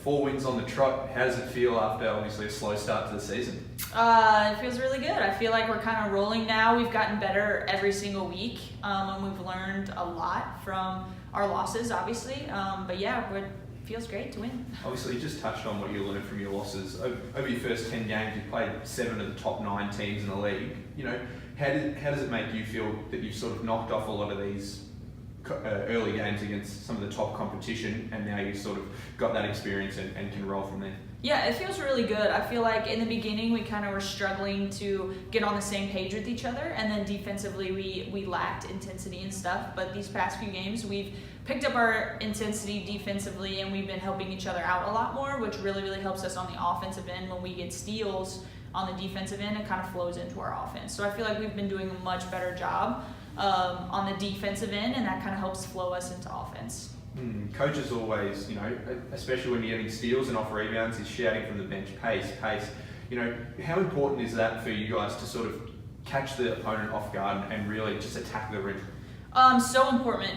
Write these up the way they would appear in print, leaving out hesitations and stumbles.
4 wins on the trot. How does it feel after obviously a slow start to the season? It feels really good. I feel like we're kind of rolling now. We've gotten better every single week, and we've learned a lot from our losses, obviously. But yeah, it feels great to win. Obviously, you just touched on what you learned from your losses. Over your first 10 games, you played 7 of the top 9 teams in the league. You know, how does it make you feel that you've sort of knocked off a lot of these early games against some of the top competition, and now you've sort of got that experience and can roll from there? Yeah, it feels really good. I feel like in the beginning we kind of were struggling to get on the same page with each other, and then defensively we lacked intensity and stuff. But these past few games we've picked up our intensity defensively, and we've been helping each other out a lot more, which really helps us on the offensive end. When we get steals on the defensive end, it kind of flows into our offense. So I feel like we've been doing a much better job on the defensive end, and that kind of helps flow us into offense. Coaches always, you know, especially when you're getting steals and off rebounds, is shouting from the bench, pace. You know, how important is that for you guys to sort of catch the opponent off guard and really just attack the rim? So important.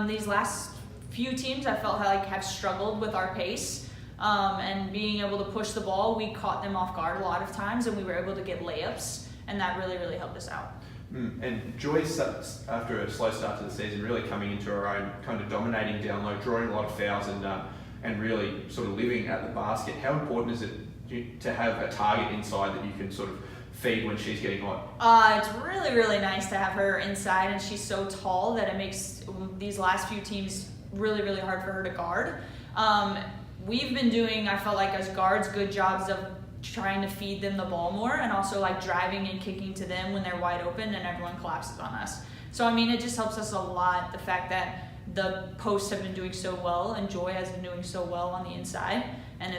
These last few teams I felt like have struggled with our pace, and being able to push the ball, we caught them off guard a lot of times, and we were able to get layups, and that really helped us out. And Joyce, after a slow start to the season, really coming into her own, kind of dominating down low, drawing a lot of fouls, and really sort of living at the basket. How important is it to have a target inside that you can sort of feed when she's getting hot? It's really nice to have her inside, and she's so tall that it makes these last few teams really hard for her to guard. We've been doing, I felt like as guards, good jobs of trying to feed them the ball more, and also like driving and kicking to them when they're wide open and everyone collapses on us. So I mean, it just helps us a lot, the fact that the posts have been doing so well and Joy has been doing so well on the inside, and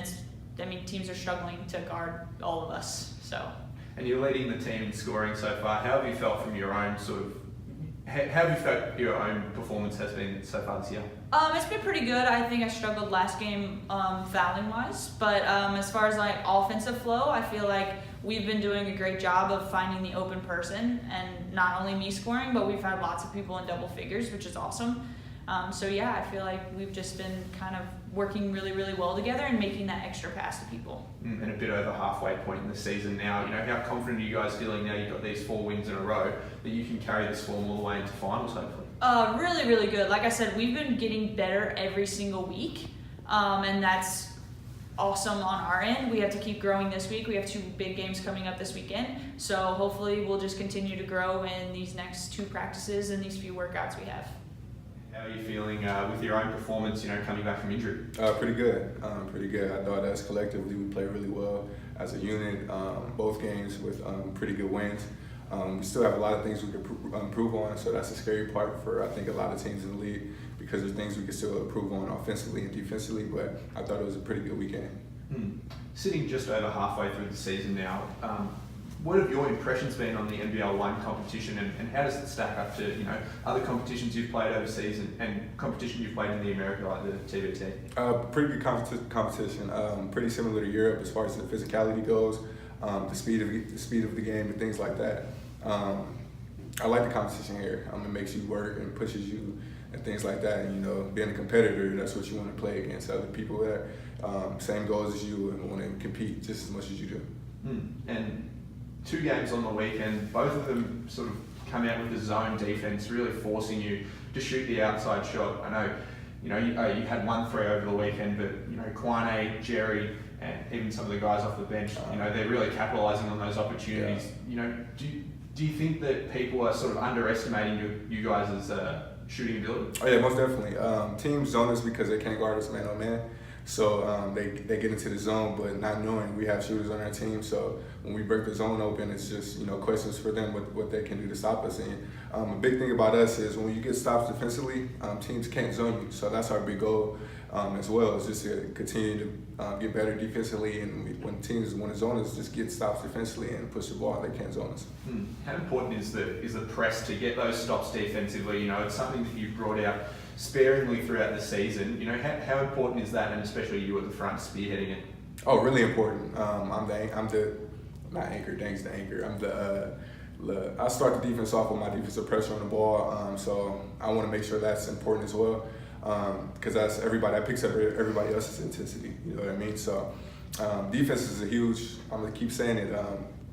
teams are struggling to guard all of us. So. And you're leading the team in scoring so far. How have you felt from your own how have you felt your own performance has been so far this year? It's been pretty good. I think I struggled last game fouling wise, but as far as like offensive flow, I feel like we've been doing a great job of finding the open person, and not only me scoring, but we've had lots of people in double figures, which is awesome. So yeah, I feel like we've just been kind of working really well together and making that extra pass to people. And a bit over halfway point in the season now, you know, how confident are you guys feeling now you've got these 4 wins in a row that you can carry this form all the way into finals hopefully? Really good. Like I said, we've been getting better every single week, and that's awesome on our end. We have to keep growing this week. We have 2 big games coming up this weekend, so hopefully we'll just continue to grow in these next 2 practices and these few workouts we have. How are you feeling with your own performance, you know, coming back from injury? Pretty good. I thought as collectively we played really well as a unit. Both games with pretty good wins. We still have a lot of things we could improve on, so that's the scary part for I think a lot of teams in the league, because there's things we can still improve on offensively and defensively. But I thought it was a pretty good weekend. Sitting just over halfway through the season now, what have your impressions been on the NBL1 competition, and how does it stack up to, you know, other competitions you've played overseas and competition you've played in the America, like the TBT? Pretty good competition. Pretty similar to Europe as far as the physicality goes, the speed of the game and things like that. I like the competition here. It makes you work and pushes you and things like that. And, you know, being a competitor, that's what you want to play against other people that same goals as you and want to compete just as much as you do. And 2 games on the weekend, both of them sort of come out with the zone defense, really forcing you to shoot the outside shot. I know, you know, you had 1 3 over the weekend, but you know, Kwane, Jerry, and even some of the guys off the bench, you know, they're really capitalising on those opportunities. Yeah. You know, do you think that people are sort of underestimating you guys' shooting ability? Oh yeah, most definitely. Teams zone us because they can't guard us man on man. So they get into the zone, but not knowing we have shooters on our team. So when we break the zone open, it's just, you know, questions for them what they can do to stop us. And a big thing about us is when you get stops defensively, teams can't zone you. So that's our big goal as well, is just to continue to get better defensively. And when teams want to zone us, just get stops defensively and push the ball. They can't zone us. How important is the press to get those stops defensively? You know, it's something that you've brought out sparingly throughout the season. You know, how important is that, and especially you at the front spearheading it? Oh, really important. I'm the not anchor. Dang's the anchor. I start the defense off with my defensive pressure on the ball. So I want to make sure that's important as well. because that's everybody that picks up everybody else's intensity. You know what I mean? So defense is a huge. I'm gonna keep saying it.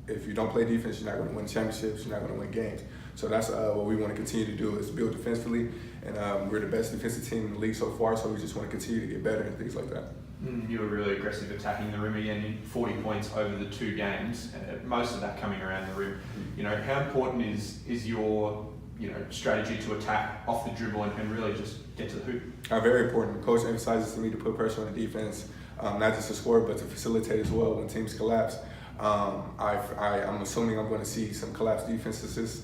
If you don't play defense, you're not going to win championships. You're not going to win games. So that's what we want to continue to do is build defensively, and we're the best defensive team in the league so far. So we just want to continue to get better and things like that. You were really aggressive attacking the rim again in 40 points over the 2 games, most of that coming around the rim. You know, how important is your strategy to attack off the dribble and really just get to the hoop? Very important. Coach emphasizes to me to put pressure on the defense, not just to score, but to facilitate as well when teams collapse. I'm assuming I'm going to see some collapsed defenses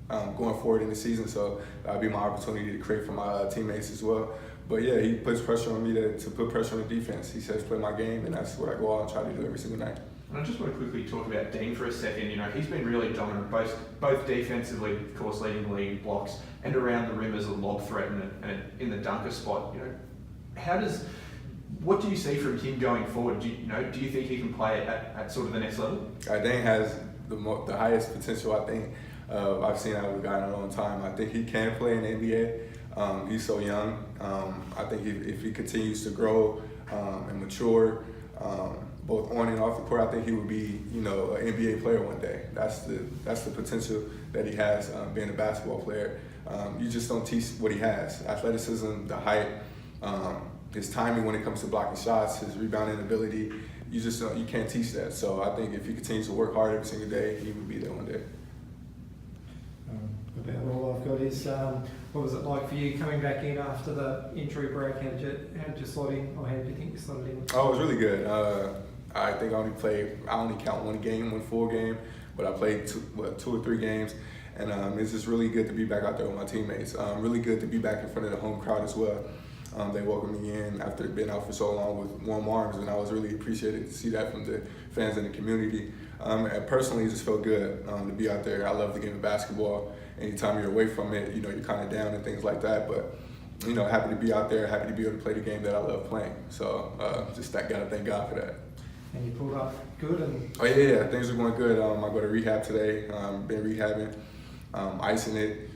going forward in the season, so that'll be my opportunity to create for my teammates as well. But yeah, he puts pressure on me to put pressure on the defense. He says play my game, and that's what I go out and try to do every single night. And I just want to quickly talk about Dean for a second. You know, he's been really dominant, both defensively, of course, leading the league in blocks, and around the rim as a lob threat and in the dunker spot. You know, what do you see from him going forward? Do you think he can play at sort of the next level? Dane has the highest potential, I think, I've seen out of a guy in a long time. I think he can play in the NBA. He's so young. I think if he continues to grow and mature, both on and off the court, I think he would be, an NBA player one day. That's the potential that he has being a basketball player. You just don't teach what he has: athleticism, the height, his timing when it comes to blocking shots, his rebounding ability. You can't teach that. So I think if he continues to work hard every single day, he would be there one day. About all I've got is, what was it like for you coming back in after the injury break? How did you slot in, or how did you think you slotted in? Oh, it was really good. I think I only count one full game, but I played two or three games, and it's just really good to be back out there with my teammates. Really good to be back in front of the home crowd as well. They welcomed me in after being out for so long with warm arms, and I was really appreciated to see that from the fans in the community. And personally, it just felt good to be out there. I love the game of basketball. Anytime you're away from it, you're kind of down and things like that. But happy to be out there, happy to be able to play the game that I love playing. So gotta thank God for that. And you pulled up good and. Oh yeah, things are going good. I go to rehab today. Been rehabbing, icing it,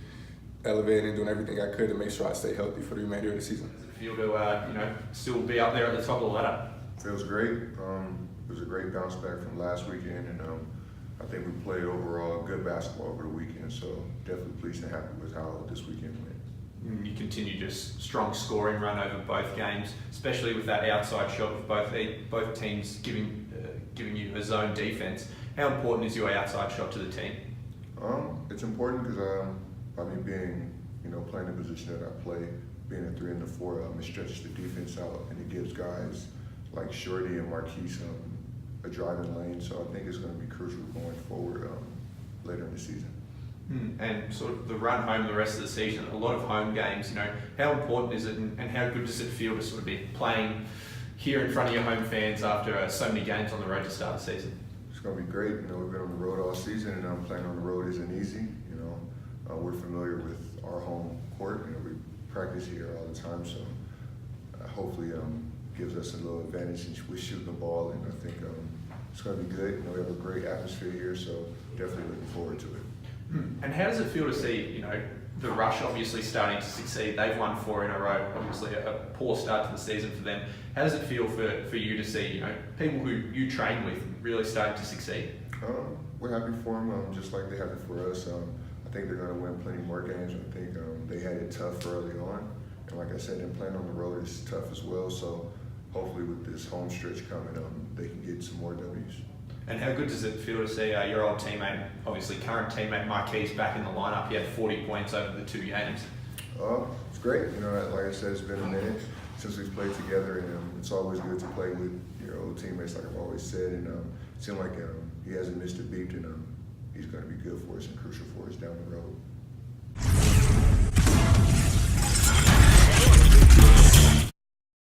elevating, doing everything I could to make sure I stay healthy for the remainder of the season. Does it feel to still be up there at the top of the ladder? Feels great. It was a great bounce back from last weekend, and I think we played overall good basketball over the weekend. So definitely pleased and happy with how this weekend went. You continue just strong scoring run over both games, especially with that outside shot of both teams giving you a zone defense. How important is your outside shot to the team? It's important because by me being playing the position that I play, being a 3 and a 4, it stretches the defense out and it gives guys like Shorty and Marqueze a driving lane. So I think it's going to be crucial going forward later in the season. And sort of the run home the rest of the season, a lot of home games, how important is it and how good does it feel to sort of be playing here in front of your home fans after so many games on the road to start the season? It's going to be great. We've been on the road all season, and playing on the road isn't easy. We're familiar with our home court. We practice here all the time, so hopefully gives us a little advantage with shooting the ball, and I think it's going to be good. We have a great atmosphere here, so definitely looking forward to it. And how does it feel to see, the Rush obviously starting to succeed? They've won 4 in a row, obviously a poor start to the season for them. How does it feel for you to see, people who you train with really starting to succeed? We're happy for them, just like they have it for us. I think they're going to win plenty more games. I think they had it tough early on. And like I said, them playing on the road is tough as well. So hopefully with this home stretch coming, they can get some more W's. And how good does it feel to see your old teammate, obviously current teammate Marqueze, back in the lineup? He had 40 points over the 2 games. It's great. Like I said, it's been a minute since we've played together, and it's always good to play with your old teammates, like I've always said. And it seemed like he hasn't missed a beat, and he's going to be good for us and crucial for us down the road.